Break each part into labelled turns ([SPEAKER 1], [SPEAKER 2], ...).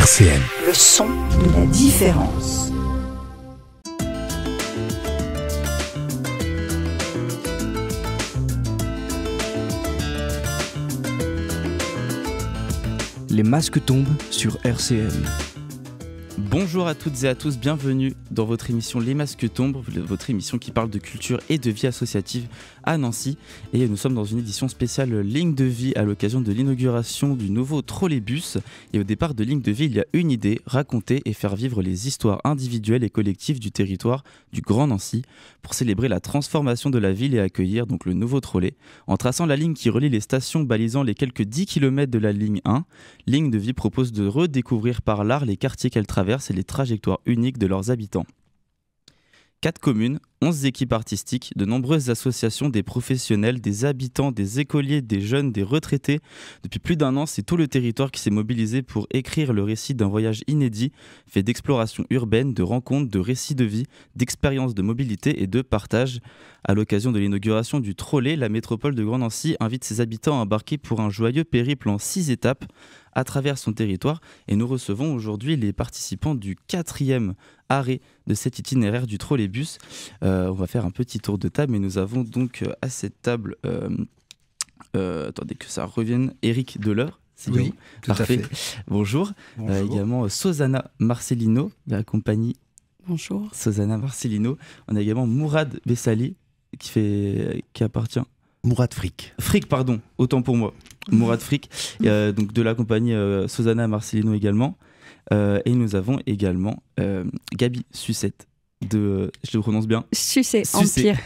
[SPEAKER 1] RCN.
[SPEAKER 2] Le son de la différence.
[SPEAKER 3] Les masques tombent sur RCN.
[SPEAKER 4] Bonjour à toutes et à tous, bienvenue dans votre émission Les Masques Tombent, votre émission qui parle de culture et de vie associative à Nancy. Et nous sommes dans une édition spéciale Ligne de Vie à l'occasion de l'inauguration du nouveau trolleybus. Et au départ de Ligne de Vie, il y a une idée, raconter et faire vivre les histoires individuelles et collectives du territoire du Grand Nancy pour célébrer la transformation de la ville et accueillir donc le nouveau trolley. En traçant la ligne qui relie les stations balisant les quelques 10 km de la ligne 1, Ligne de Vie propose de redécouvrir par l'art les quartiers qu'elle traverse et les trajectoires uniques de leurs habitants. 4 communes, 11 équipes artistiques, de nombreuses associations, des professionnels, des habitants, des écoliers, des jeunes, des retraités. Depuis plus d'1 an, c'est tout le territoire qui s'est mobilisé pour écrire le récit d'un voyage inédit, fait d'exploration urbaine, de rencontres, de récits de vie, d'expériences de mobilité et de partage. À l'occasion de l'inauguration du trolley, la métropole de Grand Nancy invite ses habitants à embarquer pour un joyeux périple en 6 étapes à travers son territoire. Et nous recevons aujourd'hui les participants du 4e arrêt de cet itinéraire du trolleybus. On va faire un petit tour de table, mais nous avons donc à cette table, attendez que ça revienne, Éric Deleur.
[SPEAKER 5] Oui, tout
[SPEAKER 4] parfait.
[SPEAKER 5] À fait.
[SPEAKER 4] Bonjour.
[SPEAKER 5] Bonjour.
[SPEAKER 4] Également Sozana Marcelino de la compagnie.
[SPEAKER 6] Bonjour.
[SPEAKER 4] Sozana Marcelino. On a également Mourad Bessali qui appartient.
[SPEAKER 5] Mourad Frick.
[SPEAKER 4] Frick, pardon, autant pour moi. Mourad Frick, donc de la compagnie Sozana Marcelino également. Et nous avons également Gabi Sucette, je le prononce bien,
[SPEAKER 6] Sucet, Empire.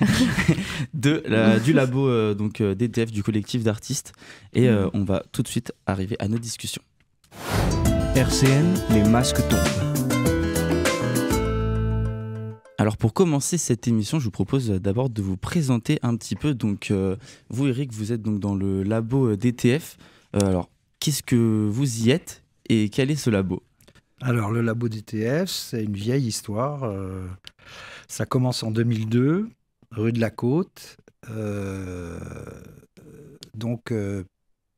[SPEAKER 4] du labo DTF, du collectif d'artistes. Et on va tout de suite arriver à nos discussions.
[SPEAKER 3] RCN, les masques tombent.
[SPEAKER 4] Alors pour commencer cette émission, je vous propose d'abord de vous présenter un petit peu. Donc vous, Eric, vous êtes donc dans le labo DTF. Alors qu'est-ce que vous y êtes et quel est ce labo ?
[SPEAKER 5] Alors, le labo DTF, c'est une vieille histoire. Ça commence en 2002, rue de la Côte. Donc,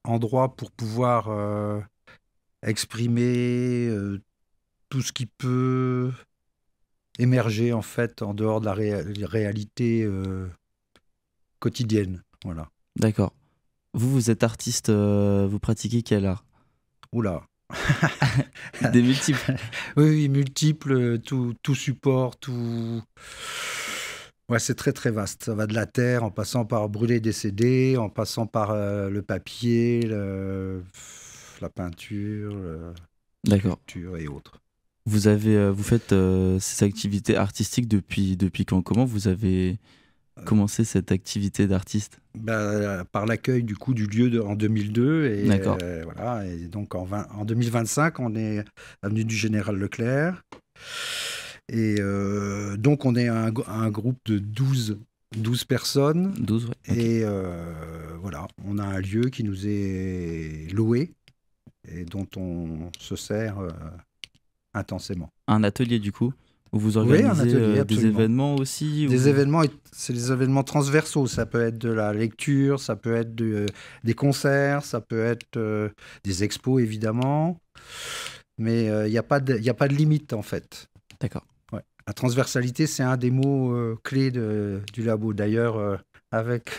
[SPEAKER 5] endroit pour pouvoir exprimer tout ce qui peut émerger, en fait, en dehors de la réalité quotidienne. Voilà.
[SPEAKER 4] D'accord. Vous êtes artiste, vous pratiquez quel art ?
[SPEAKER 5] Oula.
[SPEAKER 4] Des multiples.
[SPEAKER 5] Oui, multiples, tout support, tout... Ouais, c'est très très vaste. Ça va de la terre, en passant par brûler des CD, en passant par le papier, la peinture, la sculpture et autres.
[SPEAKER 4] Vous faites ces activités artistiques depuis quand ? Comment vous avez commencé cette activité d'artiste ?
[SPEAKER 5] Par l'accueil du lieu en 2002 et
[SPEAKER 4] D'accord.
[SPEAKER 5] Voilà, et donc en 2025 on est avenue du Général Leclerc et donc on est un groupe de 12 personnes.
[SPEAKER 4] 12, ouais. Okay.
[SPEAKER 5] Et voilà, on a un lieu qui nous est loué et dont on se sert intensément.
[SPEAKER 4] Un atelier du coup où vous organisez des événements aussi
[SPEAKER 5] événements, c'est des événements transversaux. Ça peut être de la lecture, ça peut être des concerts, ça peut être des expos, évidemment. Mais il n'y a pas de limite, en fait.
[SPEAKER 4] D'accord.
[SPEAKER 5] Ouais. La transversalité, c'est un des mots clés du labo. D'ailleurs, avec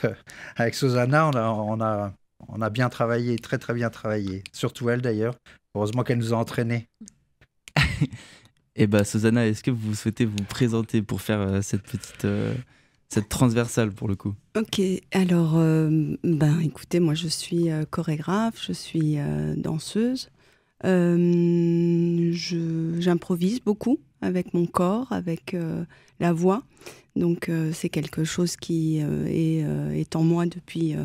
[SPEAKER 5] Sozana, on a bien travaillé, très, très bien travaillé. Surtout elle, d'ailleurs. Heureusement qu'elle nous a entraînés.
[SPEAKER 4] Et Sozana, est-ce que vous souhaitez vous présenter pour faire cette transversale pour le coup ?
[SPEAKER 6] Ok, alors, écoutez, moi je suis chorégraphe, je suis danseuse. J'improvise beaucoup avec mon corps, avec la voix. Donc c'est quelque chose qui est en moi depuis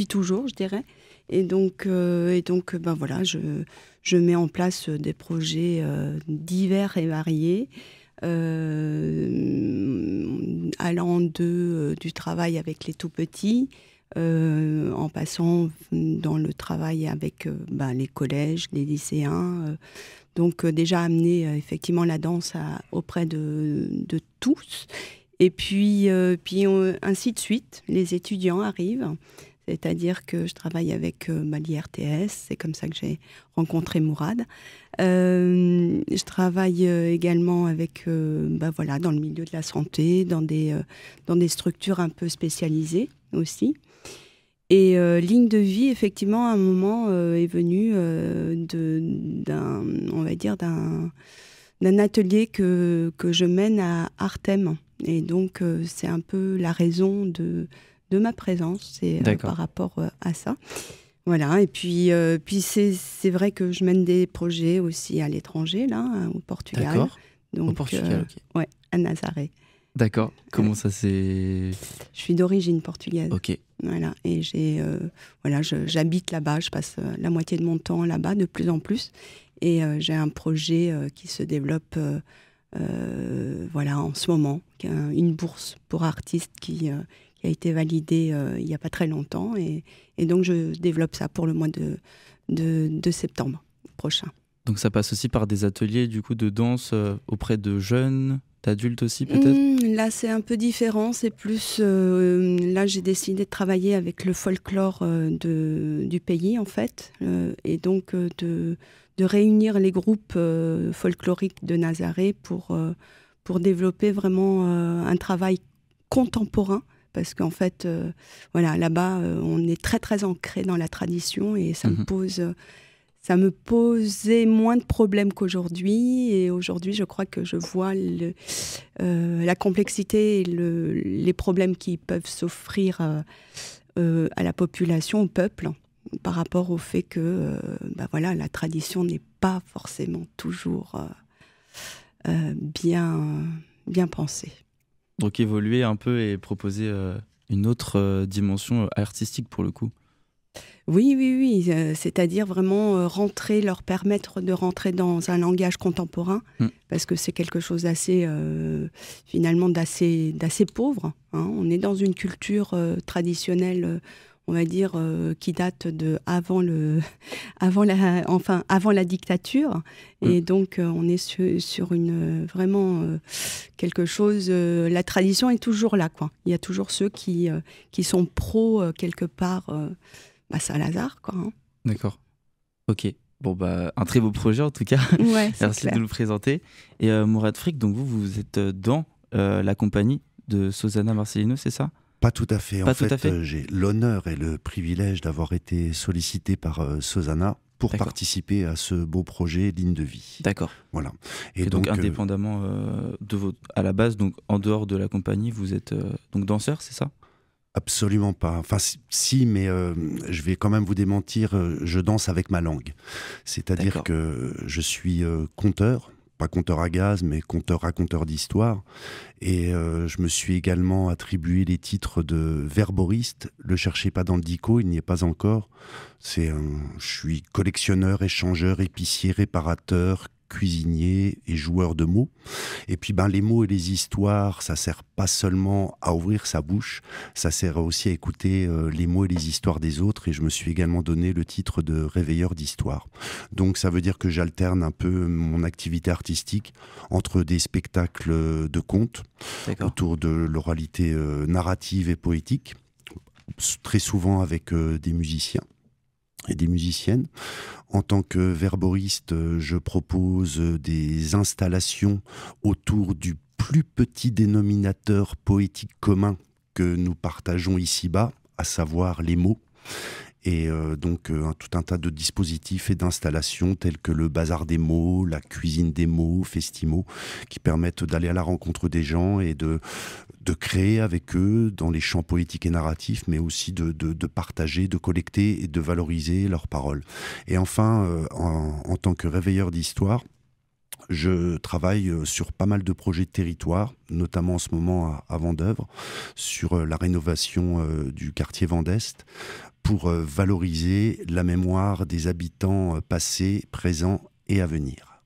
[SPEAKER 6] toujours, je dirais. Et donc voilà, je mets en place des projets divers et variés, allant du travail avec les tout-petits, en passant dans le travail avec les collèges, les lycéens. Donc déjà amener effectivement la danse auprès de tous. Et puis ainsi de suite, les étudiants arrivent. C'est-à-dire que je travaille avec l'IRTS, c'est comme ça que j'ai rencontré Mourad. Je travaille également avec, dans le milieu de la santé, dans des structures un peu spécialisées aussi. Et Ligne de vie, effectivement, à un moment est venu d'un atelier que je mène à Artem. Et donc, c'est un peu la raison de ma présence, c'est par rapport à ça. Voilà, et puis c'est vrai que je mène des projets aussi à l'étranger, là, au Portugal.
[SPEAKER 4] D'accord,
[SPEAKER 6] donc,
[SPEAKER 4] au Portugal, ok.
[SPEAKER 6] Ouais, à Nazaré.
[SPEAKER 4] D'accord, comment ça s'est...
[SPEAKER 6] Je suis d'origine portugaise.
[SPEAKER 4] Ok.
[SPEAKER 6] Voilà, et j'habite là-bas, je passe la moitié de mon temps là-bas, de plus en plus. Et j'ai un projet qui se développe en ce moment, une bourse pour artistes qui a été validée il n'y a pas très longtemps. Et donc, je développe ça pour le mois de septembre prochain. Donc,
[SPEAKER 4] ça passe aussi par des ateliers du coup, de danse auprès de jeunes, d'adultes aussi peut-être
[SPEAKER 6] Là, c'est un peu différent. C'est plus... là, j'ai décidé de travailler avec le folklore du pays, en fait. Et donc, de réunir les groupes folkloriques de Nazaré pour développer vraiment un travail contemporain. Parce qu'en fait, là-bas, on est très, très ancré dans la tradition et ça me posait moins de problèmes qu'aujourd'hui. Et aujourd'hui, je crois que je vois la complexité et les problèmes qui peuvent s'offrir à la population, au peuple, par rapport au fait que la tradition n'est pas forcément toujours bien pensée.
[SPEAKER 4] Donc évoluer un peu et proposer une autre dimension artistique pour le coup.
[SPEAKER 6] Oui. C'est-à-dire vraiment leur permettre de rentrer dans un langage contemporain, parce que c'est quelque chose d'assez pauvre. Hein. On est dans une culture traditionnelle, on va dire, qui date de avant la dictature. Et donc, on est sur une quelque chose... la tradition est toujours là, quoi. Il y a toujours ceux qui sont pro, quelque part, Saint-Lazare, quoi. Hein.
[SPEAKER 4] D'accord. Ok. Bon, un très beau projet, en tout cas.
[SPEAKER 6] Ouais,
[SPEAKER 4] merci
[SPEAKER 6] clair.
[SPEAKER 4] de nous le présenter. Et Mourad Frick, donc vous êtes dans la compagnie de Sozana Marcelino, c'est ça ?
[SPEAKER 1] Pas tout à fait. En fait, j'ai l'honneur et le privilège d'avoir été sollicité par Sozana pour participer à ce beau projet Ligne de vie.
[SPEAKER 4] D'accord.
[SPEAKER 1] Voilà.
[SPEAKER 4] Et donc indépendamment à la base, donc en dehors de la compagnie, vous êtes donc danseur, c'est ça ?
[SPEAKER 1] Absolument pas. Enfin, si, mais je vais quand même vous démentir, je danse avec ma langue. C'est-à-dire que je suis conteur, pas conteur à gaz, mais raconteur d'histoire. Et je me suis également attribué les titres de verboriste. Le cherchez pas dans le dico, il n'y est pas encore. Je suis collectionneur, échangeur, épicier, réparateur, cuisinier et joueur de mots. Et puis les mots et les histoires, ça sert pas seulement à ouvrir sa bouche, ça sert aussi à écouter les mots et les histoires des autres. Et je me suis également donné le titre de réveilleur d'histoire. Donc ça veut dire que j'alterne un peu mon activité artistique entre des spectacles de contes autour de l'oralité narrative et poétique, très souvent avec des musiciens et des musiciennes. En tant que verboriste, je propose des installations autour du plus petit dénominateur poétique commun que nous partageons ici-bas, à savoir les mots. Et donc tout un tas de dispositifs et d'installations tels que le bazar des mots, la cuisine des mots, Festimots, qui permettent d'aller à la rencontre des gens et de créer avec eux dans les champs poétiques et narratifs, mais aussi de partager, de collecter et de valoriser leurs paroles. Et enfin, en tant que réveilleur d'histoire, je travaille sur pas mal de projets de territoire, notamment en ce moment à Vendeuvre, sur la rénovation du quartier Vend'Est, pour valoriser la mémoire des habitants passés, présents et à venir.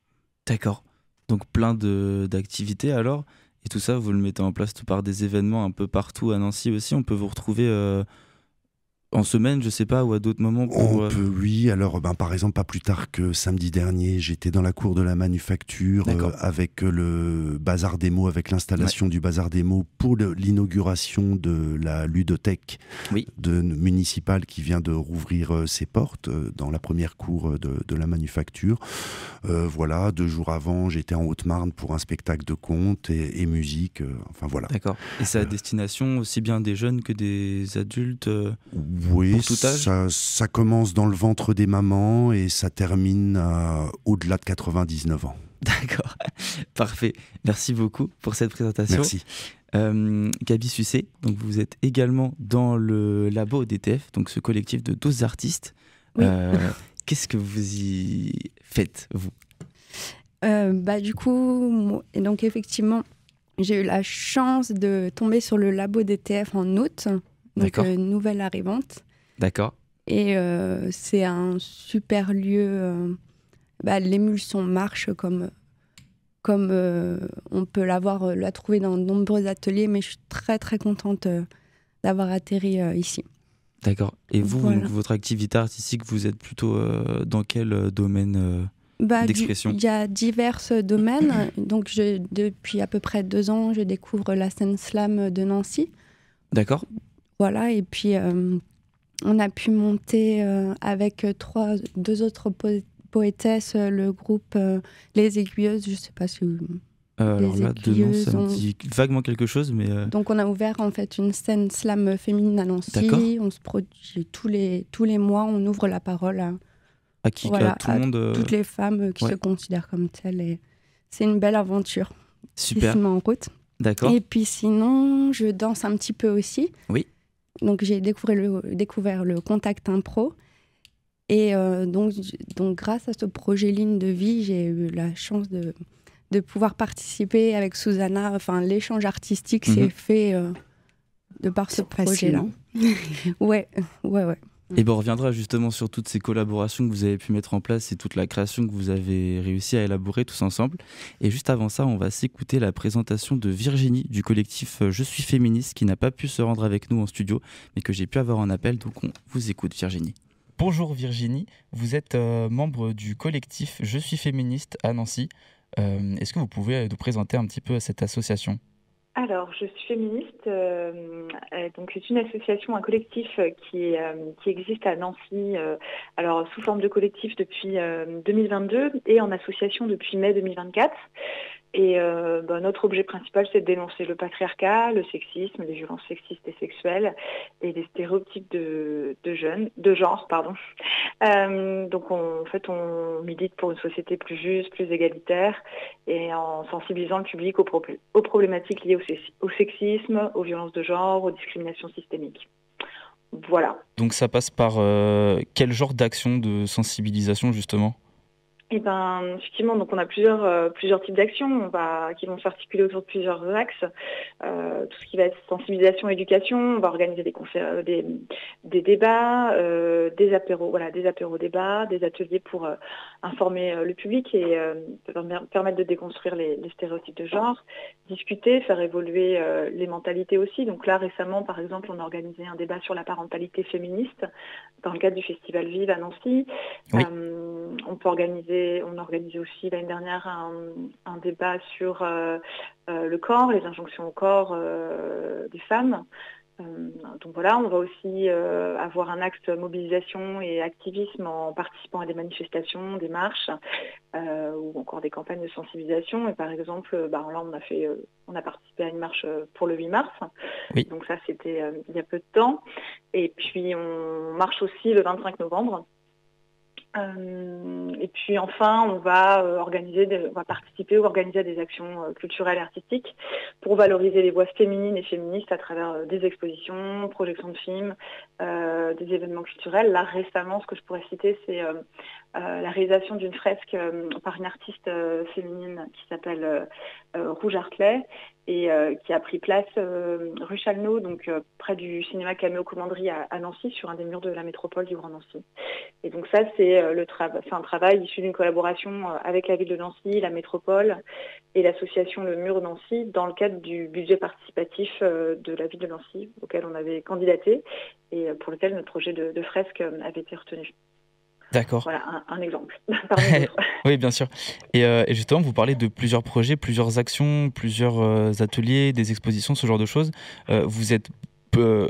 [SPEAKER 4] D'accord. Donc plein d'activités alors. Et tout ça, vous le mettez en place par des événements un peu partout à Nancy aussi. On peut vous retrouver en semaine, je sais pas, ou à d'autres moments
[SPEAKER 1] Oui, alors par exemple, pas plus tard que samedi dernier, j'étais dans la cour de la Manufacture avec le Bazar des mots, avec l'installation du Bazar des mots pour l'inauguration de la ludothèque municipale qui vient de rouvrir ses portes dans la première cour de la Manufacture. Voilà, 2 jours avant, j'étais en Haute-Marne pour un spectacle de contes et musique. Enfin voilà.
[SPEAKER 4] D'accord. Et c'est à destination aussi bien des jeunes que des adultes
[SPEAKER 1] Oui,
[SPEAKER 4] pour tout âge.
[SPEAKER 1] Ça commence dans le ventre des mamans et ça termine au-delà de 99 ans.
[SPEAKER 4] D'accord, parfait. Merci beaucoup pour cette présentation.
[SPEAKER 1] Merci.
[SPEAKER 4] Gaby Sucé, donc vous êtes également dans le labo DTF, donc ce collectif de 12 artistes.
[SPEAKER 6] Oui.
[SPEAKER 4] Qu'est-ce que vous y faites, vous ?
[SPEAKER 6] Du coup, donc effectivement, j'ai eu la chance de tomber sur le labo DTF en août, donc nouvelle arrivante.
[SPEAKER 4] D'accord.
[SPEAKER 6] Et c'est un super lieu. L'émulsion marche comme on peut la trouver dans de nombreux ateliers, mais je suis très très contente d'avoir atterri ici.
[SPEAKER 4] D'accord. Et vous, donc, votre activité artistique, vous êtes plutôt dans quel domaine d'expression ?
[SPEAKER 6] Il y a divers domaines. Donc depuis à peu près 2 ans, je découvre la scène slam de Nancy.
[SPEAKER 4] D'accord.
[SPEAKER 6] Voilà, et puis on a pu monter avec 2 autres poétesses le groupe Les Aiguilleuses. Je ne sais pas si
[SPEAKER 4] alors là, de nom, ça me dit vaguement quelque chose, mais...
[SPEAKER 6] Donc on a ouvert en fait une scène slam féminine à Nancy.
[SPEAKER 4] D'accord.
[SPEAKER 6] On se produit tous les mois, on ouvre la parole à
[SPEAKER 4] tout le monde,
[SPEAKER 6] toutes les femmes qui se considèrent comme telles. Et c'est une belle aventure.
[SPEAKER 4] Super.
[SPEAKER 6] Qui se met en route.
[SPEAKER 4] D'accord.
[SPEAKER 6] Et puis sinon, je danse un petit peu aussi.
[SPEAKER 4] Oui.
[SPEAKER 6] Donc j'ai découvert le contact impro. Et donc grâce à ce projet Ligne de vie, j'ai eu la chance de pouvoir participer avec Susanna. Enfin, l'échange artistique s'est fait de par ce projet-là. Ouais.
[SPEAKER 4] Et on reviendra justement sur toutes ces collaborations que vous avez pu mettre en place et toute la création que vous avez réussi à élaborer tous ensemble. Et juste avant ça, on va s'écouter la présentation de Virginie du collectif Je suis féministe qui n'a pas pu se rendre avec nous en studio, mais que j'ai pu avoir en appel. Donc on vous écoute, Virginie. Bonjour Virginie, vous êtes membre du collectif Je suis féministe à Nancy. Est-ce que vous pouvez nous présenter un petit peu cette association ?
[SPEAKER 7] Alors, Je suis féministe. Donc, c'est une association, un collectif qui existe à Nancy, alors sous forme de collectif depuis 2022 et en association depuis mai 2024. Et notre objet principal, c'est de dénoncer le patriarcat, le sexisme, les violences sexistes et sexuelles et les stéréotypes de genre. Donc, on milite pour une société plus juste, plus égalitaire et en sensibilisant le public aux problématiques liées au sexisme, aux violences de genre, aux discriminations systémiques. Voilà.
[SPEAKER 4] Donc, ça passe par quel genre d'action de sensibilisation, justement ?
[SPEAKER 7] Effectivement, donc on a plusieurs types d'actions qui vont s'articuler autour de plusieurs axes. Tout ce qui va être sensibilisation, éducation, on va organiser des conférences, des débats, des apéros-débats, des ateliers pour informer le public et permettre de déconstruire les stéréotypes de genre, discuter, faire évoluer les mentalités aussi. Donc là, récemment, par exemple, on a organisé un débat sur la parentalité féministe dans le cadre du Festival Vive à Nancy.
[SPEAKER 4] Oui.
[SPEAKER 7] On a organisé aussi l'année dernière un débat sur le corps, les injonctions au corps des femmes. Donc voilà, on va aussi avoir un axe mobilisation et activisme en participant à des manifestations, des marches ou encore des campagnes de sensibilisation. Et par exemple, là on a participé à une marche pour le 8 mars.
[SPEAKER 4] Oui.
[SPEAKER 7] Donc ça c'était il y a peu de temps. Et puis on marche aussi le 25 novembre. Et puis enfin, on va participer ou organiser à des actions culturelles et artistiques pour valoriser les voix féminines et féministes à travers des expositions, projections de films, des événements culturels. Là, récemment, ce que je pourrais citer, c'est la réalisation d'une fresque par une artiste féminine qui s'appelle Rouge Artelet et qui a pris place rue Challenot, donc près du cinéma Caméo Commanderie à Nancy, sur un des murs de la métropole du Grand Nancy. Et donc ça, c'est un travail issu d'une collaboration avec la ville de Nancy, la métropole et l'association Le Mur Nancy, dans le cadre du budget participatif de la ville de Nancy, auquel on avait candidaté et pour lequel notre projet de fresque avait été retenu.
[SPEAKER 4] D'accord.
[SPEAKER 7] Voilà un exemple parmi d'autres.
[SPEAKER 4] Oui, bien sûr. Et justement, vous parlez de plusieurs projets, plusieurs actions, plusieurs ateliers, des expositions, ce genre de choses. Vous êtes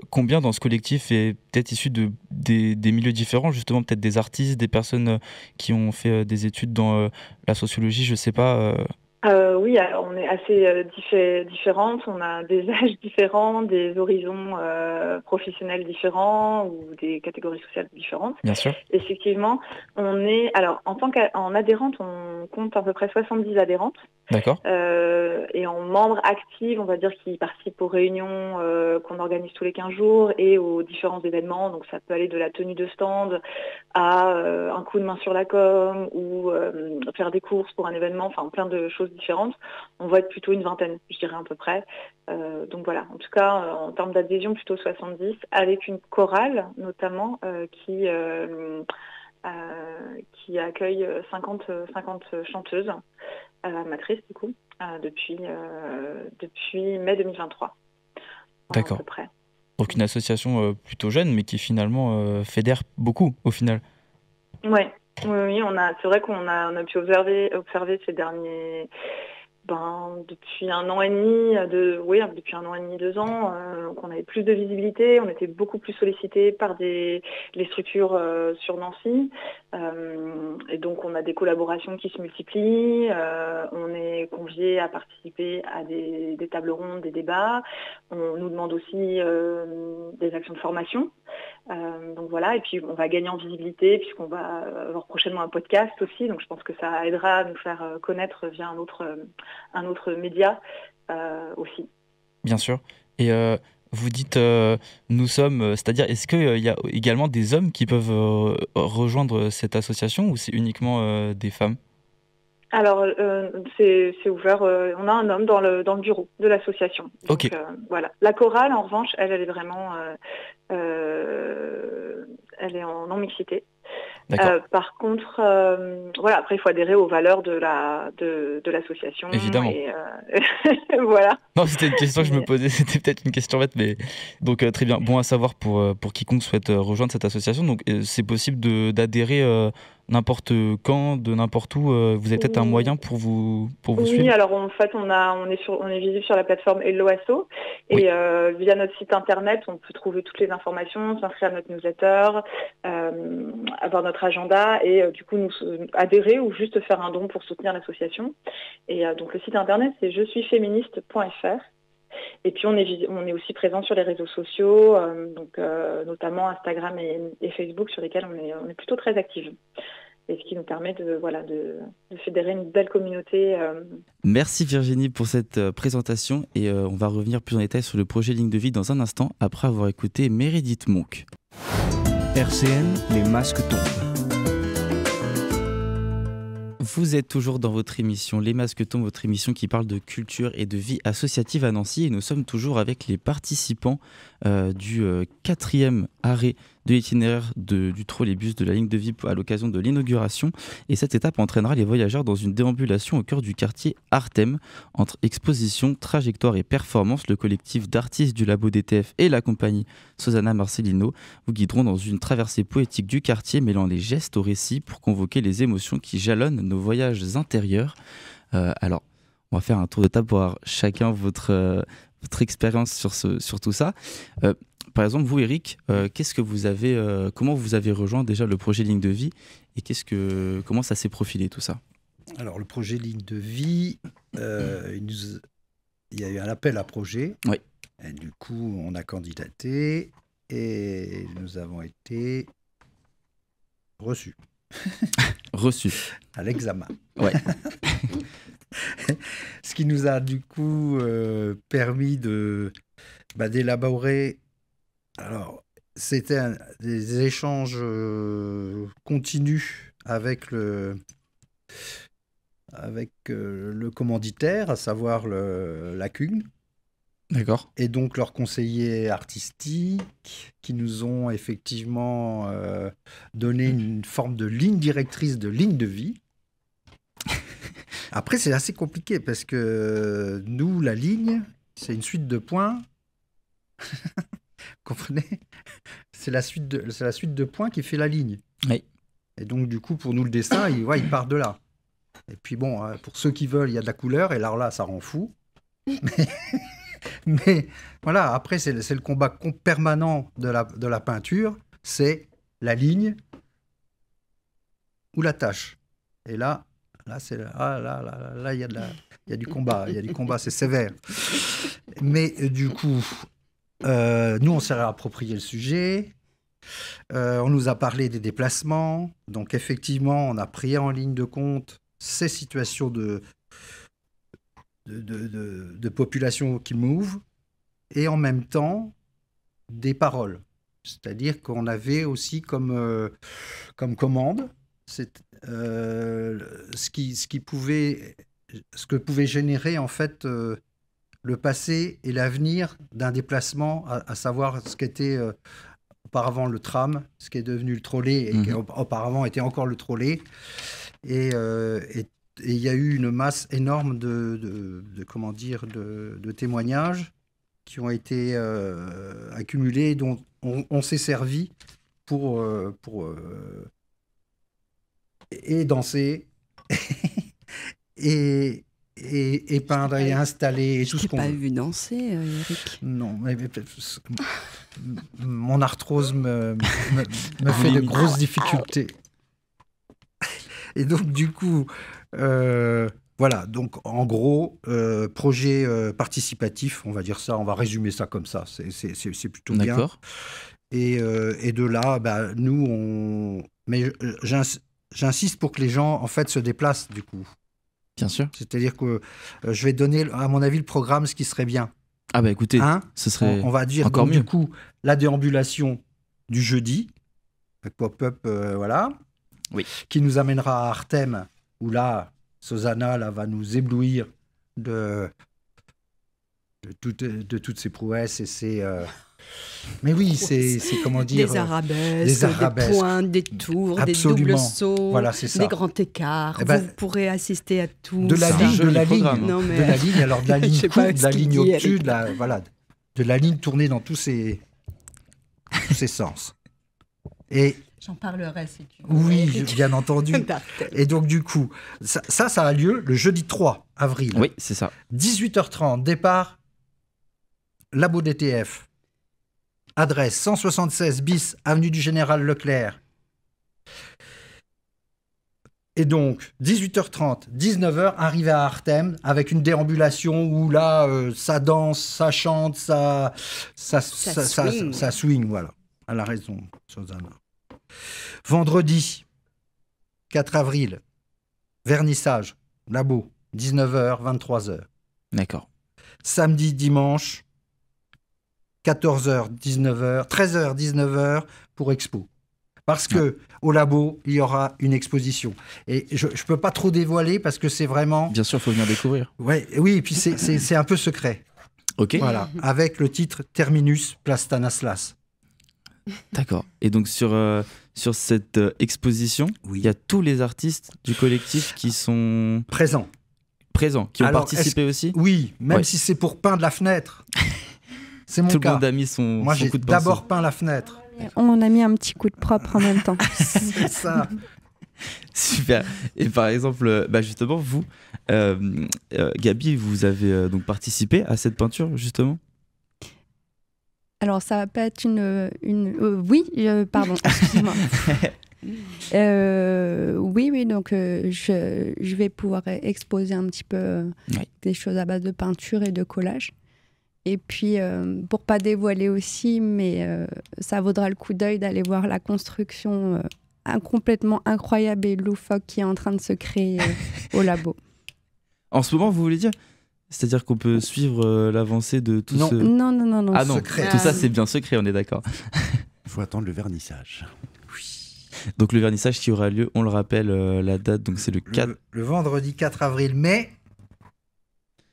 [SPEAKER 4] combien dans ce collectif et peut-être issus des milieux différents, justement, peut-être des artistes, des personnes qui ont fait des études dans la sociologie, je ne sais pas.
[SPEAKER 7] Oui, alors on est assez différentes, on a des âges différents, des horizons professionnels différents ou des catégories sociales différentes.
[SPEAKER 4] Bien sûr.
[SPEAKER 7] Effectivement, on est, alors en tant qu'adhérente, on compte à peu près 70 adhérentes.
[SPEAKER 4] D'accord.
[SPEAKER 7] Et en membres actifs, on va dire, qui participent aux réunions qu'on organise tous les 15 jours et aux différents événements. Donc ça peut aller de la tenue de stand à un coup de main sur la com ou faire des courses pour un événement, enfin plein de choses différentes. On va être plutôt une vingtaine, je dirais à peu près. Donc voilà, en tout cas, en termes d'adhésion, plutôt 70, avec une chorale notamment qui accueille 50 chanteuses amatrices du coup, depuis mai 2023.
[SPEAKER 4] D'accord.
[SPEAKER 7] À peu près.
[SPEAKER 4] Donc une association plutôt jeune, mais qui finalement fédère beaucoup au final.
[SPEAKER 7] Ouais. Oui, c'est vrai qu'on a pu observer ces derniers... depuis un an et demi, depuis un an et demi, 2 ans, qu'on avait plus de visibilité, on était beaucoup plus sollicité par les structures sur Nancy, et donc on a des collaborations qui se multiplient, on est conviés à participer à des tables rondes, des débats, on nous demande aussi des actions de formation. Donc voilà, et puis on va gagner en visibilité puisqu'on va avoir prochainement un podcast aussi, donc je pense que ça aidera à nous faire connaître via un autre média aussi.
[SPEAKER 4] Bien sûr. Et vous dites nous sommes, c'est-à-dire est-ce qu'il y a également des hommes qui peuvent rejoindre cette association ou c'est uniquement des femmes ?
[SPEAKER 7] Alors, c'est ouvert. On a un homme dans le bureau de l'association. Donc,
[SPEAKER 4] ok.
[SPEAKER 7] Voilà. La chorale, en revanche, elle est vraiment... elle est en non-mixité. Par contre, voilà, après, il faut adhérer aux valeurs de l'association.
[SPEAKER 4] Évidemment.
[SPEAKER 7] Et, voilà.
[SPEAKER 4] Non, c'était une question que je me posais. C'était peut-être une question bête, mais... Donc, très bien. Bon à savoir pour quiconque souhaite rejoindre cette association. Donc, c'est possible d'adhérer... n'importe quand, de n'importe où, vous avez peut-être un moyen pour vous suivre ?
[SPEAKER 7] Oui, alors en fait, on est visible sur la plateforme Helloasso et via notre site internet, on peut trouver toutes les informations, s'inscrire à notre newsletter, avoir notre agenda et du coup nous adhérer ou juste faire un don pour soutenir l'association. Et donc le site internet, c'est jesuisféministe.fr. Et puis on est aussi présent sur les réseaux sociaux, donc notamment Instagram et Facebook, sur lesquels on est plutôt très actifs. Et ce qui nous permet de fédérer une belle communauté.
[SPEAKER 4] Merci Virginie pour cette présentation et on va revenir plus en détail sur le projet Ligne de Vie dans un instant après avoir écouté Meredith Monk.
[SPEAKER 3] RCN, les masques tombent.
[SPEAKER 4] Vous êtes toujours dans votre émission Les Masques Tombent, votre émission qui parle de culture et de vie associative à Nancy. Et nous sommes toujours avec les participants du 4e arrêt de l'itinéraire du trolleybus de la ligne de vie à l'occasion de l'inauguration. Et cette étape entraînera les voyageurs dans une déambulation au cœur du quartier Artem. Entre exposition, trajectoire et performance, le collectif d'artistes du Labo DTF et la compagnie Susanna Marcelino vous guideront dans une traversée poétique du quartier mêlant les gestes au récit pour convoquer les émotions qui jalonnent nos voyages intérieurs. Alors, on va faire un tour de table pour avoir chacun votre expérience sur tout ça. Par exemple, vous, Eric, qu'est-ce que vous avez, comment vous avez rejoint déjà le projet Ligne de Vie et comment ça s'est profilé tout ça ?
[SPEAKER 5] Alors, le projet Ligne de Vie, il y a eu un appel à projet.
[SPEAKER 4] Oui.
[SPEAKER 5] Et du coup, on a candidaté et nous avons été reçus.
[SPEAKER 4] Reçus.
[SPEAKER 5] À l'examen.
[SPEAKER 4] Ouais.
[SPEAKER 5] Ce qui nous a du coup permis d'élaborer. Alors, c'était des échanges continus avec le commanditaire, à savoir la CUN.
[SPEAKER 4] D'accord.
[SPEAKER 5] Et donc leurs conseillers artistiques qui nous ont effectivement donné une forme de ligne directrice, de ligne de vie. Après, c'est assez compliqué parce que nous, la ligne, c'est une suite de points. Vous comprenez ? C'est la suite de points qui fait la ligne.
[SPEAKER 4] Oui.
[SPEAKER 5] Et donc, du coup, pour nous, le dessin, il part de là. Et puis bon, pour ceux qui veulent, il y a de la couleur. Et alors là, ça rend fou. Mais voilà, après, c'est le combat permanent de la peinture. C'est la ligne ou la tâche. Et là, c'est là, il y a du combat. Il y a du combat, c'est sévère. Mais du coup, nous, on s'est réapproprié le sujet. On nous a parlé des déplacements. Donc, effectivement, on a pris en ligne de compte ces situations de population qui move et en même temps des paroles. C'est-à-dire qu'on avait aussi comme commande ce que pouvait générer en fait le passé et l'avenir d'un déplacement, à savoir ce qu'était auparavant le tram, ce qui est devenu le trolley et qui auparavant était encore le trolley. Et il y a eu une masse énorme de témoignages qui ont été accumulés, dont on s'est servi pour et danser et peindre et installer et tout ce qu'on veut.
[SPEAKER 6] Je t'ai pas vu danser, Eric.
[SPEAKER 5] Non, mais mon arthrose me fait de grosses difficultés. Et donc, du coup, voilà. Donc, en gros, projet participatif, on va dire ça, on va résumer ça comme ça. C'est plutôt bien.
[SPEAKER 4] D'accord.
[SPEAKER 5] Et de là, nous, mais j'insiste pour que les gens, en fait, se déplacent, du coup.
[SPEAKER 4] Bien sûr.
[SPEAKER 5] C'est-à-dire que je vais donner, à mon avis, le programme, ce qui serait bien.
[SPEAKER 4] Ah bah écoutez, ce serait
[SPEAKER 5] on va dire
[SPEAKER 4] encore
[SPEAKER 5] donc,
[SPEAKER 4] mieux.
[SPEAKER 5] Du coup, la déambulation du jeudi, avec pop-up, voilà.
[SPEAKER 4] Oui.
[SPEAKER 5] Qui nous amènera à Artem, où là, Susanna va nous éblouir de toutes ses prouesses et ses... Mais oui, c'est comment dire...
[SPEAKER 6] Des arabesques, des pointes, des tours,
[SPEAKER 5] absolument.
[SPEAKER 6] Des doubles sauts,
[SPEAKER 5] voilà, c'est ça.
[SPEAKER 6] des grands écarts. Vous pourrez assister à tout.
[SPEAKER 5] De la ligne, de la ligne,
[SPEAKER 6] non, mais...
[SPEAKER 5] de la ligne, alors de la ligne courte, de la ligne au-dessus,
[SPEAKER 6] voilà.
[SPEAKER 5] De la ligne tournée dans tous ses sens. Et
[SPEAKER 6] j'en parlerai si tu veux.
[SPEAKER 5] Oui, bien entendu. Et donc, du coup, ça a lieu le jeudi 3 avril.
[SPEAKER 4] Oui, c'est ça.
[SPEAKER 5] 18h30, départ, Labo DTF. Adresse 176 bis, avenue du Général Leclerc. Et donc, 18h30, 19h, arrivé à Artem, avec une déambulation où là, ça danse, ça chante, ça swing, voilà. Elle a raison, Susanna. Vendredi 4 avril, vernissage, Labo, 19h, 23h.
[SPEAKER 4] D'accord.
[SPEAKER 5] Samedi, dimanche, 14h, 19h, 13h, 19h pour Expo. Parce que au Labo, il y aura une exposition. Et je ne peux pas trop dévoiler parce que c'est vraiment...
[SPEAKER 4] Bien sûr, il faut venir découvrir.
[SPEAKER 5] Ouais, oui, et puis c'est un peu secret.
[SPEAKER 4] Ok.
[SPEAKER 5] Voilà, avec le titre Terminus, place Stanislas.
[SPEAKER 4] D'accord. Et donc sur cette exposition, il y a tous les artistes du collectif qui sont
[SPEAKER 5] présents,
[SPEAKER 4] qui ont participé aussi.
[SPEAKER 5] Oui, même si c'est pour peindre la fenêtre. C'est mon cas.
[SPEAKER 4] Tout le monde a mis son
[SPEAKER 5] Moi, j'ai d'abord peint la fenêtre.
[SPEAKER 8] On a mis un petit coup de propre en même temps.
[SPEAKER 5] C'est ça.
[SPEAKER 4] Super. Et par exemple, justement, vous, Gabi, vous avez donc participé à cette peinture, justement ?
[SPEAKER 8] Alors, ça va pas être oui, pardon, excusez-moi. Oui, donc je vais pouvoir exposer un petit peu des choses à base de peinture et de collage. Et puis, pour pas dévoiler aussi, mais ça vaudra le coup d'œil d'aller voir la construction complètement incroyable et loufoque qui est en train de se créer au Labo.
[SPEAKER 4] En ce moment, vous voulez dire ? C'est-à-dire qu'on peut suivre l'avancée de tout ce...
[SPEAKER 8] Non.
[SPEAKER 4] Ah non,
[SPEAKER 5] secret.
[SPEAKER 4] Tout ça, c'est bien secret, on est d'accord.
[SPEAKER 1] Il faut attendre le vernissage.
[SPEAKER 5] Oui.
[SPEAKER 4] Donc le vernissage qui aura lieu, on le rappelle, la date, donc c'est le 4...
[SPEAKER 5] Le vendredi 4 avril, mais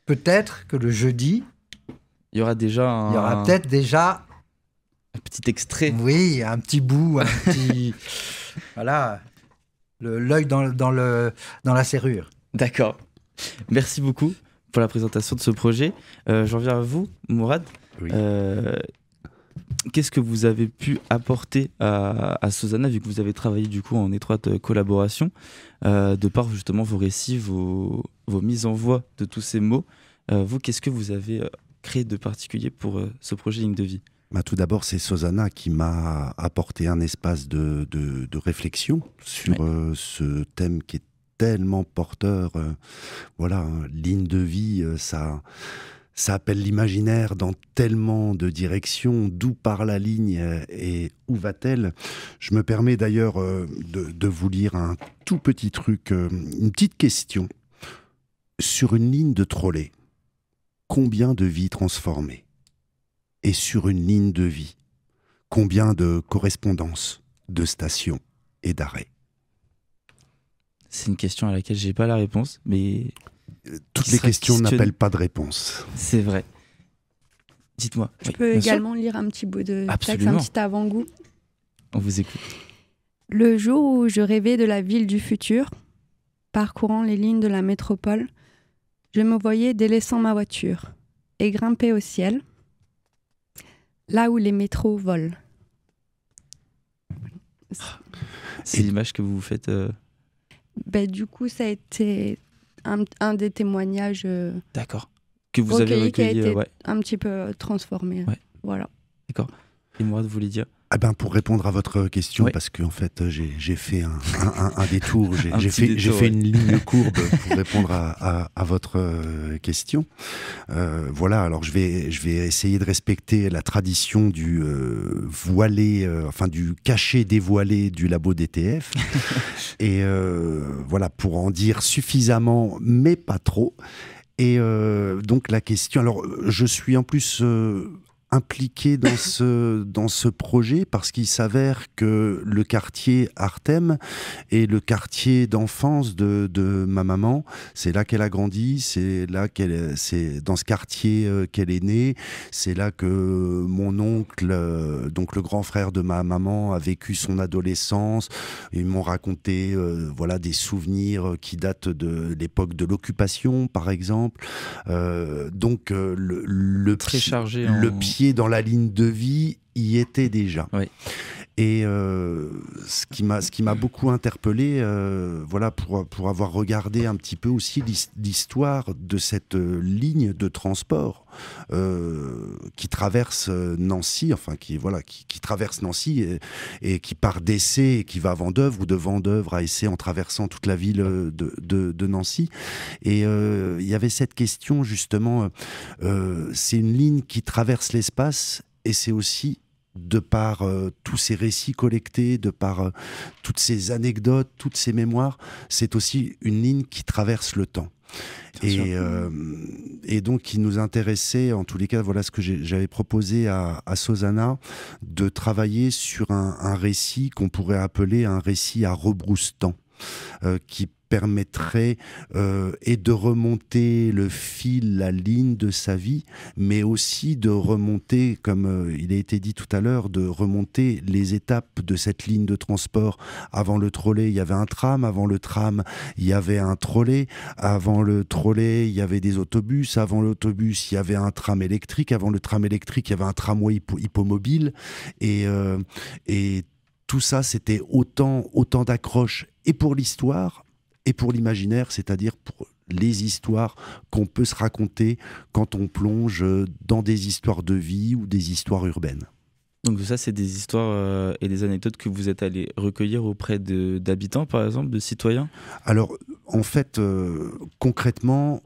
[SPEAKER 5] peut-être que le jeudi...
[SPEAKER 4] Il y aura
[SPEAKER 5] peut-être déjà...
[SPEAKER 4] Un petit extrait.
[SPEAKER 5] Oui, un petit bout, un petit... Voilà, l'œil dans la serrure.
[SPEAKER 4] D'accord. Merci beaucoup pour la présentation de ce projet. J'en viens à vous, Mourad.
[SPEAKER 1] Oui.
[SPEAKER 4] Qu'est-ce que vous avez pu apporter à Sozana, vu que vous avez travaillé du coup en étroite collaboration, de par justement vos récits, vos mises en voix de tous ces mots. Vous, qu'est-ce que vous avez créé de particulier pour ce projet Ligne de vie?
[SPEAKER 1] Tout d'abord, c'est Sozana qui m'a apporté un espace de réflexion sur ce thème qui est tellement porteur. Voilà, ligne de vie, ça appelle l'imaginaire dans tellement de directions. D'où part la ligne et où va-t-elle? Je me permets d'ailleurs de vous lire un tout petit truc, une petite question. Sur une ligne de trolley, combien de vies transformées? Et sur une ligne de vie, combien de correspondances, de stations et d'arrêts?
[SPEAKER 4] C'est une question à laquelle j'ai pas la réponse, mais...
[SPEAKER 1] Toutes les questions n'appellent pas de réponse.
[SPEAKER 4] C'est vrai. Dites-moi.
[SPEAKER 8] Je peux également lire un petit bout de texte, un petit avant-goût.
[SPEAKER 4] On vous écoute.
[SPEAKER 8] Le jour où je rêvais de la ville du futur, parcourant les lignes de la métropole, je me voyais délaissant ma voiture et grimper au ciel, là où les métros volent.
[SPEAKER 4] C'est l'image que vous vous faites.
[SPEAKER 8] Du coup, ça a été un des témoignages.
[SPEAKER 4] D'accord. Que vous avez recueilli,
[SPEAKER 8] qui a été un petit peu transformé.
[SPEAKER 4] Ouais.
[SPEAKER 8] Voilà.
[SPEAKER 4] D'accord. Et moi, vous voulez dire?
[SPEAKER 1] Pour répondre à votre question, parce qu'en fait, j'ai fait un détour, j'ai fait une ligne courbe pour répondre à votre question. Voilà, alors je vais essayer de respecter la tradition du voilé, du cachet dévoilé du labo DTF. Et voilà, pour en dire suffisamment, mais pas trop. Et donc la question, alors je suis en plus... impliqué dans ce projet parce qu'il s'avère que le quartier Artem est le quartier d'enfance de ma maman. C'est là qu'elle a grandi, c'est dans ce quartier qu'elle est née. C'est là que mon oncle, donc le grand frère de ma maman, a vécu son adolescence. Ils m'ont raconté des souvenirs qui datent de l'époque de l'occupation, par exemple. Donc le
[SPEAKER 4] très chargé
[SPEAKER 1] le pied dans la ligne de vie y était déjà.
[SPEAKER 4] Oui.
[SPEAKER 1] Et ce qui m'a beaucoup interpellé, pour avoir regardé un petit peu aussi l'histoire de cette ligne de transport qui traverse Nancy, qui traverse Nancy et qui part d'Essé et qui va à Vendeuvre, ou de Vendeuvre à Essé en traversant toute la ville de Nancy. Et il y avait cette question justement, c'est une ligne qui traverse l'espace et c'est aussi de par tous ces récits collectés, de par toutes ces anecdotes, toutes ces mémoires, c'est aussi une ligne qui traverse le temps. Et donc qui nous intéressait, en tous les cas, voilà ce que j'avais proposé à Sozana, de travailler sur un récit qu'on pourrait appeler un récit à rebrousse-temps, qui permettrait et de remonter le fil, la ligne de sa vie, mais aussi de remonter, comme il a été dit tout à l'heure, de remonter les étapes de cette ligne de transport. Avant le trolley, il y avait un tram. Avant le tram, il y avait un trolley. Avant le trolley, il y avait des autobus. Avant l'autobus, il y avait un tram électrique. Avant le tram électrique, il y avait un tramway hippomobile. Et tout ça, c'était autant d'accroches, et pour l'histoire, et pour l'imaginaire, c'est-à-dire pour les histoires qu'on peut se raconter quand on plonge dans des histoires de vie ou des histoires urbaines.
[SPEAKER 4] Donc ça, c'est des histoires et des anecdotes que vous êtes allé recueillir auprès d'habitants, par exemple, de citoyens? Alors,
[SPEAKER 1] en fait, concrètement,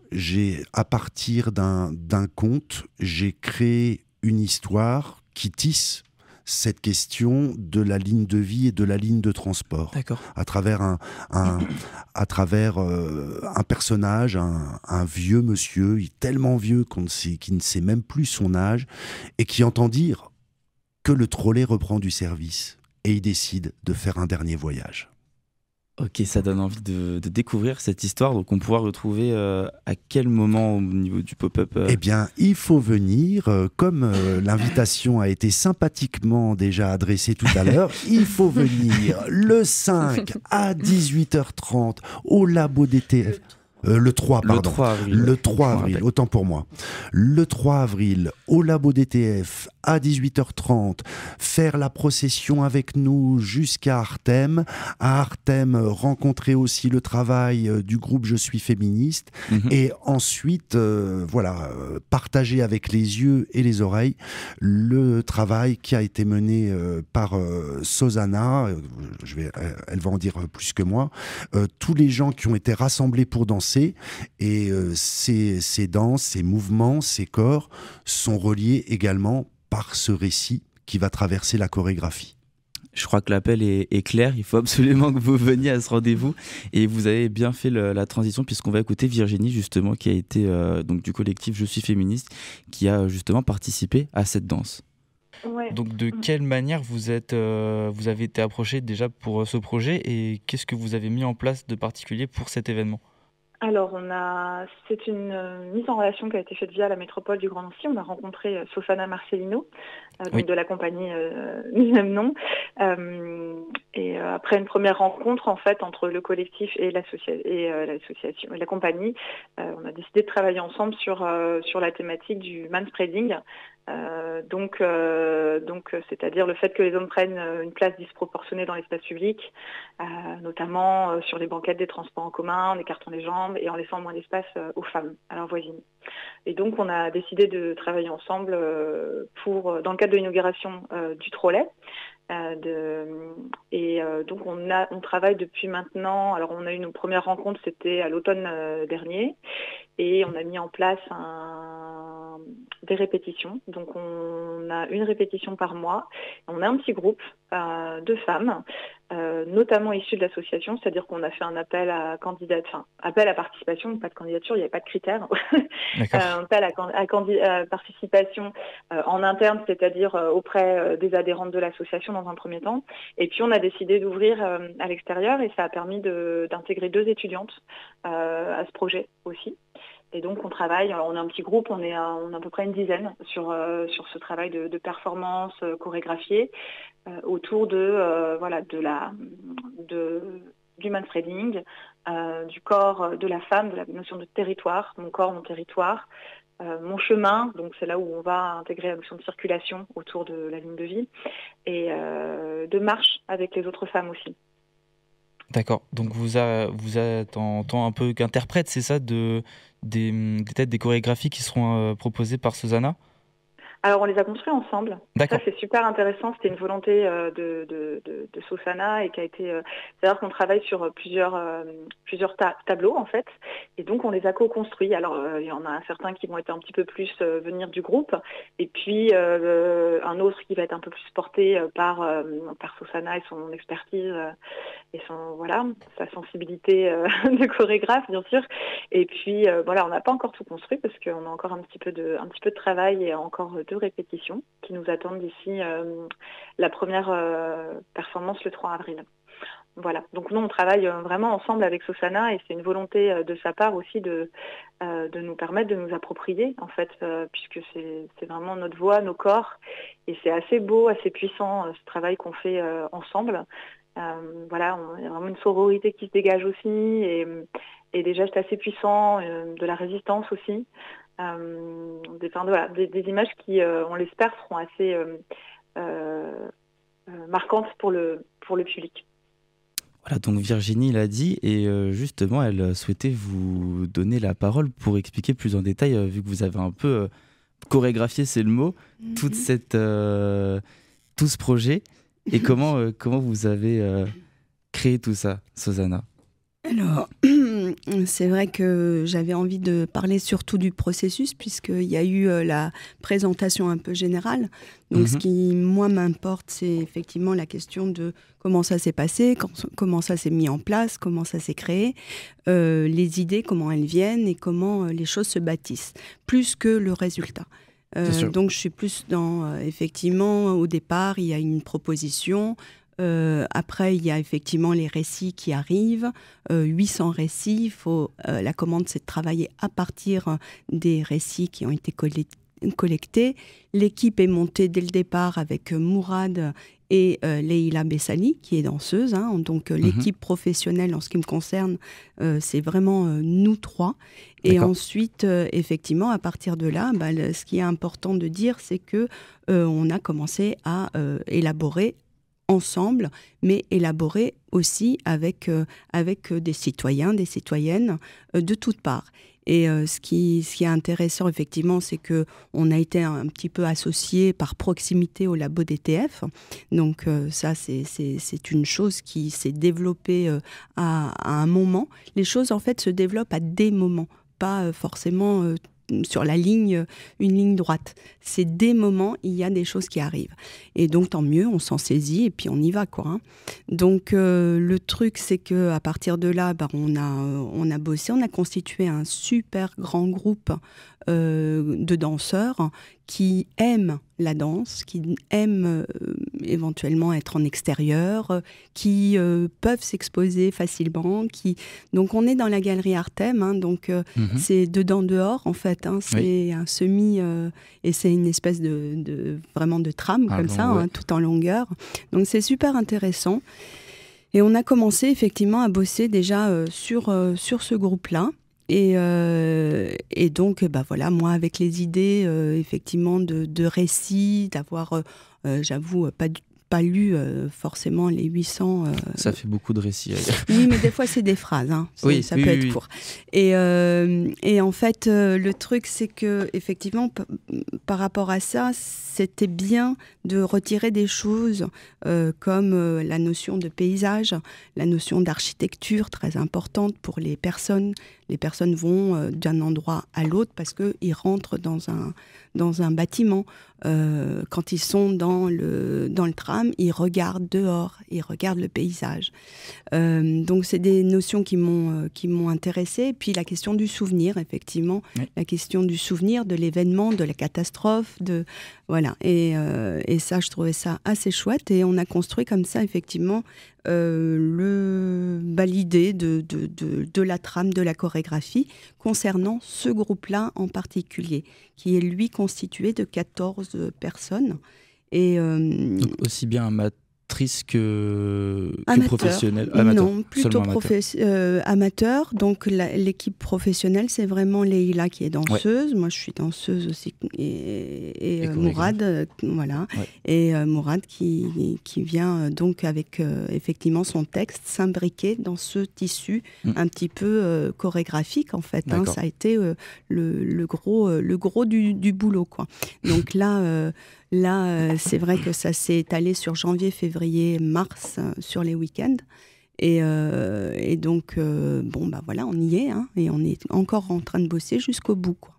[SPEAKER 1] à partir d'un conte, j'ai créé une histoire qui tisse cette question de la ligne de vie et de la ligne de transport.
[SPEAKER 4] D'accord.
[SPEAKER 1] À travers un personnage, un vieux monsieur, il est tellement vieux qu'il ne sait même plus son âge, et qui entend dire que le trolley reprend du service. et ils décident de faire un dernier voyage.
[SPEAKER 4] Ok, ça donne envie de découvrir cette histoire. Donc, on pourra retrouver à quel moment au niveau du pop-up
[SPEAKER 1] Eh bien, il faut venir. Comme l'invitation a été sympathiquement déjà adressée tout à l'heure, il faut venir le 5 à 18h30 au Labo DTF. Le 3, pardon. Le 3 avril, autant pour moi. Le 3 avril, au Labo DTF, à 18h30, faire la procession avec nous jusqu'à Artem. À Artem, rencontrer aussi le travail du groupe Je suis féministe. Et ensuite, partager avec les yeux et les oreilles le travail qui a été mené par Sosana. Elle va en dire plus que moi. Tous les gens qui ont été rassemblés pour danser. Et ces danses, ces mouvements, ces corps sont reliés également par ce récit qui va traverser la chorégraphie.
[SPEAKER 4] Je crois que l'appel est clair, il faut absolument que vous veniez à ce rendez-vous et vous avez bien fait la transition puisqu'on va écouter Virginie justement qui a été donc du collectif Je suis féministe qui a justement participé à cette danse.
[SPEAKER 7] Ouais.
[SPEAKER 4] Donc de quelle manière vous avez été approché déjà pour ce projet et qu'est-ce que vous avez mis en place de particulier pour cet événement ?
[SPEAKER 7] Alors, c'est une mise en relation qui a été faite via la métropole du Grand Nancy. On a rencontré Sosana Marcelino, de la compagnie du même nom. Et après une première rencontre, en fait, entre le collectif et l'association, la compagnie, on a décidé de travailler ensemble sur la thématique du manspreading. Donc, c'est-à-dire le fait que les hommes prennent une place disproportionnée dans l'espace public, notamment sur les banquettes des transports en commun, en écartant les jambes et en laissant moins d'espace aux femmes, à leurs voisines. Et donc, on a décidé de travailler ensemble dans le cadre de l'inauguration du trolley. Donc, on travaille depuis maintenant. Alors, on a eu nos premières rencontres, c'était à l'automne dernier, et on a mis en place des répétitions. Donc, on a une répétition par mois. On a un petit groupe de femmes, notamment issues de l'association, c'est-à-dire qu'on a fait un appel à participation, pas de candidature, il n'y avait pas de critères. Un appel à participation en interne, c'est-à-dire auprès des adhérentes de l'association dans un premier temps. Et puis, on a décidé d'ouvrir à l'extérieur et ça a permis d'intégrer 2 étudiantes à ce projet aussi. Et donc, on travaille, on a un petit groupe, on est à peu près une dizaine sur ce travail de performance chorégraphiée autour du manspreading, du corps de la femme, de la notion de territoire, mon corps, mon territoire, mon chemin, donc c'est là où on va intégrer la notion de circulation autour de la ligne de vie, et de marche avec les autres femmes aussi.
[SPEAKER 4] D'accord, donc vous êtes en tant un peu qu'interprète, c'est ça, peut-être des chorégraphies qui seront proposées par Sosana ?
[SPEAKER 7] Alors, on les a construits ensemble.
[SPEAKER 4] D'accord.
[SPEAKER 7] Ça, c'est super intéressant. C'était une volonté de Sosana et qui a été... c'est-à-dire qu'on travaille sur plusieurs tableaux, en fait. Et donc, on les a co-construits. Alors, il y en a certains qui vont être un petit peu plus venir du groupe. Et puis, un autre qui va être un peu plus porté par Sosana et son expertise et sa sensibilité de chorégraphe, bien sûr. Et puis, on n'a pas encore tout construit parce qu'on a encore un petit peu de travail et encore 2 répétitions qui nous attendent d'ici la première performance le 3 avril. Voilà, donc nous on travaille vraiment ensemble avec Sosana et c'est une volonté de sa part aussi de nous permettre de nous approprier en fait, puisque c'est vraiment notre voix, nos corps et c'est assez beau, assez puissant ce travail qu'on fait ensemble. Il y a vraiment une sororité qui se dégage aussi et des gestes assez puissants, de la résistance aussi. Des images qui, on l'espère, seront assez marquantes pour le public.
[SPEAKER 4] Voilà, donc Virginie l'a dit et justement elle souhaitait vous donner la parole pour expliquer plus en détail, vu que vous avez un peu chorégraphié, c'est le mot, tout ce projet et comment vous avez créé tout ça, Sosana.
[SPEAKER 6] Alors, c'est vrai que j'avais envie de parler surtout du processus, puisqu'il y a eu la présentation un peu générale. Donc, ce qui, moi, m'importe, c'est effectivement la question de comment ça s'est passé, comment ça s'est mis en place, comment ça s'est créé, les idées, comment elles viennent et comment les choses se bâtissent, plus que le résultat. Donc, je suis plus dans, effectivement, au départ, il y a une proposition. Après, il y a effectivement les récits qui arrivent, 800 récits. La commande, c'est de travailler à partir des récits qui ont été collectés. L'équipe est montée dès le départ avec Mourad et Leïla Bessali, qui est danseuse. Donc l'équipe professionnelle, en ce qui me concerne, c'est vraiment nous trois. Et ensuite, effectivement, à partir de là, ce qui est important de dire, c'est que on a commencé à élaborer ensemble, mais élaborer aussi avec des citoyens, des citoyennes de toutes parts. Et ce qui est intéressant, effectivement, c'est qu'on a été un petit peu associés par proximité au labo DTF. Donc ça, c'est une chose qui s'est développée à un moment. Les choses, en fait, se développent à des moments, pas forcément sur une ligne droite. C'est des moments, il y a des choses qui arrivent. Et donc, tant mieux, on s'en saisit et puis on y va, quoi. Donc, le truc, c'est qu'à partir de là, on a bossé, on a constitué un super grand groupe de danseurs qui aiment la danse, qui aiment éventuellement être en extérieur, qui peuvent s'exposer facilement. Donc on est dans la galerie Artem, donc c'est dedans-dehors en fait. C'est un semi et c'est une espèce vraiment de trame comme ça, tout en longueur. Donc c'est super intéressant. Et on a commencé effectivement à bosser déjà sur ce groupe-là. Et donc, voilà, moi, avec les idées, effectivement, de récits, d'avoir, j'avoue, pas lu forcément les 800...
[SPEAKER 4] Ça fait beaucoup de récits.
[SPEAKER 6] Oui, mais des fois, c'est des phrases. Ça peut être court. Et en fait, le truc, c'est que effectivement, par rapport à ça, c'était bien de retirer des choses comme la notion de paysage, la notion d'architecture, très importante pour les personnes. Les personnes vont d'un endroit à l'autre parce qu'ils rentrent dans un bâtiment. Quand ils sont dans le tram, ils regardent dehors, ils regardent le paysage. Donc c'est des notions qui m'ont intéressée. Et puis la question du souvenir, effectivement, la question du souvenir, de l'événement, de la catastrophe, voilà. Et ça, je trouvais ça assez chouette. Et on a construit comme ça, effectivement, l'idée de la trame, de la chorégraphie concernant ce groupe-là en particulier, qui est lui constitué de 14 personnes. Et,
[SPEAKER 4] donc aussi bien amatrice que professionnelle.
[SPEAKER 6] Non, plutôt amateur. Donc l'équipe professionnelle, c'est vraiment Leïla qui est danseuse. Moi, je suis danseuse aussi. Et Mourad, voilà. Ouais. Et Mourad qui vient donc avec effectivement son texte s'imbriquer dans ce tissu un petit peu chorégraphique, en fait. Ça a été le gros du boulot, quoi. Donc là, c'est vrai que ça s'est étalé sur janvier, février, mars, sur les week-ends. Et donc, voilà, on y est, et on est encore en train de bosser jusqu'au bout, quoi.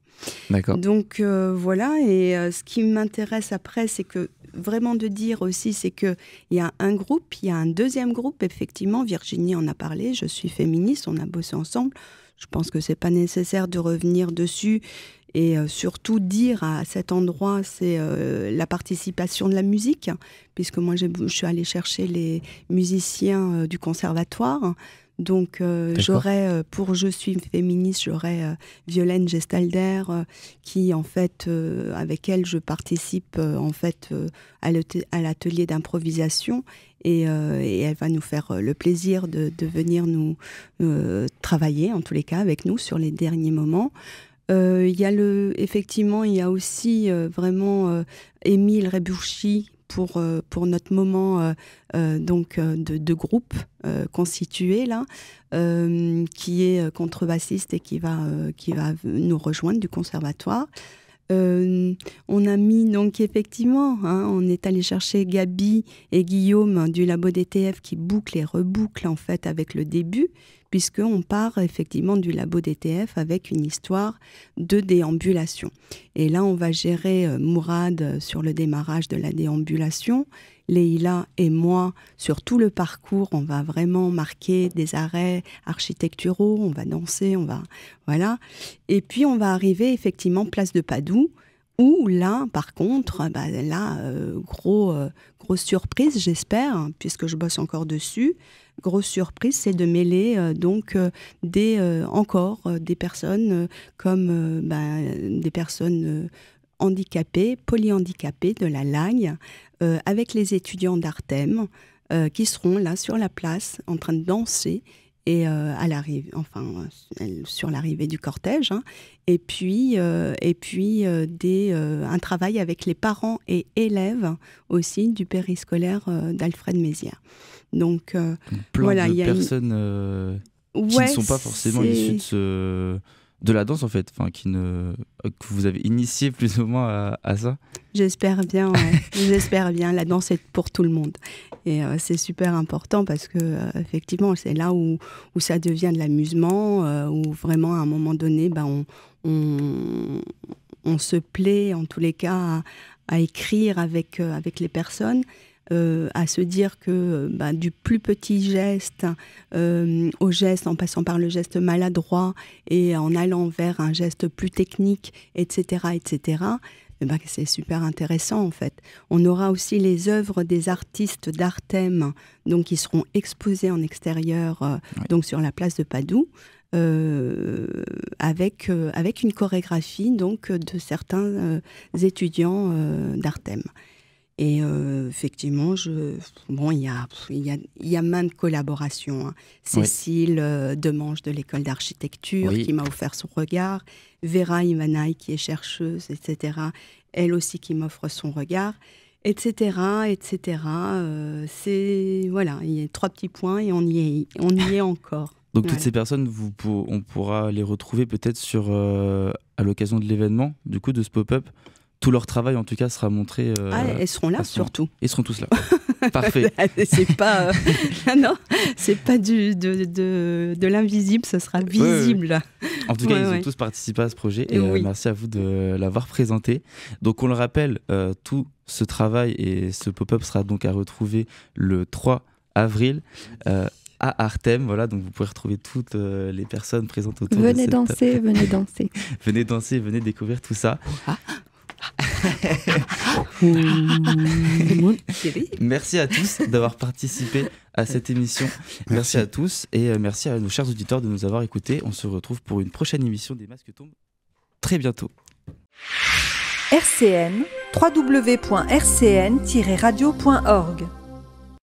[SPEAKER 4] D'accord.
[SPEAKER 6] Donc, voilà, et ce qui m'intéresse après, c'est que vraiment de dire aussi, c'est qu'il y a un groupe, il y a un deuxième groupe, effectivement, Virginie en a parlé, je suis féministe, on a bossé ensemble. Je pense que c'est pas nécessaire de revenir dessus. Et surtout dire à cet endroit, c'est la participation de la musique, puisque moi je suis allée chercher les musiciens du conservatoire. Donc j'aurais, pour Je suis féministe, j'aurais Violaine Gestalder, qui en fait, avec elle, je participe en fait à l'atelier d'improvisation. Et elle va nous faire le plaisir de venir nous travailler, en tous les cas, avec nous sur les derniers moments. Effectivement, il y a aussi vraiment Émile Rebouchi pour notre moment de groupe constitué là, qui est contrebassiste et qui va nous rejoindre du conservatoire. On a mis donc effectivement, on est allé chercher Gabi et Guillaume du labo DTF qui boucle et reboucle en fait avec le début, puisqu'on part effectivement du labo DTF avec une histoire de déambulation. Et là, on va gérer Mourad sur le démarrage de la déambulation, Leïla et moi sur tout le parcours. On va vraiment marquer des arrêts architecturaux, on va danser, voilà. Et puis, on va arriver effectivement place de Padoue, Ou là, par contre, grosse surprise, j'espère, puisque je bosse encore dessus. Grosse surprise, c'est de mêler des personnes comme des personnes handicapées, polyhandicapées de la Lagne, avec les étudiants d'Artem qui seront là sur la place en train de danser. Et sur l'arrivée du cortège, hein. Et puis un travail avec les parents et élèves aussi du périscolaire d'Alfred Mézières. Donc
[SPEAKER 4] plein de personnes qui ne sont pas forcément issues de la danse en fait, que vous avez initié plus ou moins à ça.
[SPEAKER 6] J'espère bien, ouais. J'espère bien. La danse est pour tout le monde. Et c'est super important parce que effectivement, c'est là où ça devient de l'amusement, où vraiment à un moment donné, on se plaît en tous les cas à écrire avec les personnes. À se dire que du plus petit geste au geste, en passant par le geste maladroit et en allant vers un geste plus technique, etc., c'est super intéressant en fait. On aura aussi les œuvres des artistes d'Artem, donc qui seront exposées en extérieur, donc sur la place de Padoue. Avec une chorégraphie donc de certains étudiants d'Artem. Et effectivement, il y a maintes collaborations. Hein. Cécile Demange de l'école d'architecture qui m'a offert son regard, Vera Ivanaï qui est chercheuse, etc. Elle aussi qui m'offre son regard, etc. Il y a 3 petits points et on y est encore.
[SPEAKER 4] Donc toutes ces personnes, on pourra les retrouver peut-être à l'occasion de l'événement, du coup, de ce pop-up. Tout leur travail, en tout cas, sera montré.
[SPEAKER 6] Elles seront là, surtout.
[SPEAKER 4] Ils seront tous là. Parfait.
[SPEAKER 6] C'est pas, non, c'est pas de l'invisible, ce sera visible.
[SPEAKER 4] Ouais. En tout cas, ils ont tous participé à ce projet et merci à vous de l'avoir présenté. Donc, on le rappelle, tout ce travail et ce pop-up sera donc à retrouver le 3 avril. À Artem, voilà, donc vous pouvez retrouver toutes les personnes présentes autour de cette table.
[SPEAKER 8] Venez danser.
[SPEAKER 4] Venez danser, venez découvrir tout ça. Merci à tous d'avoir participé à cette émission. Merci à tous et merci à nos chers auditeurs de nous avoir écoutés. On se retrouve pour une prochaine émission des Masques tombent très bientôt.
[SPEAKER 2] RCN, www.rcn-radio.org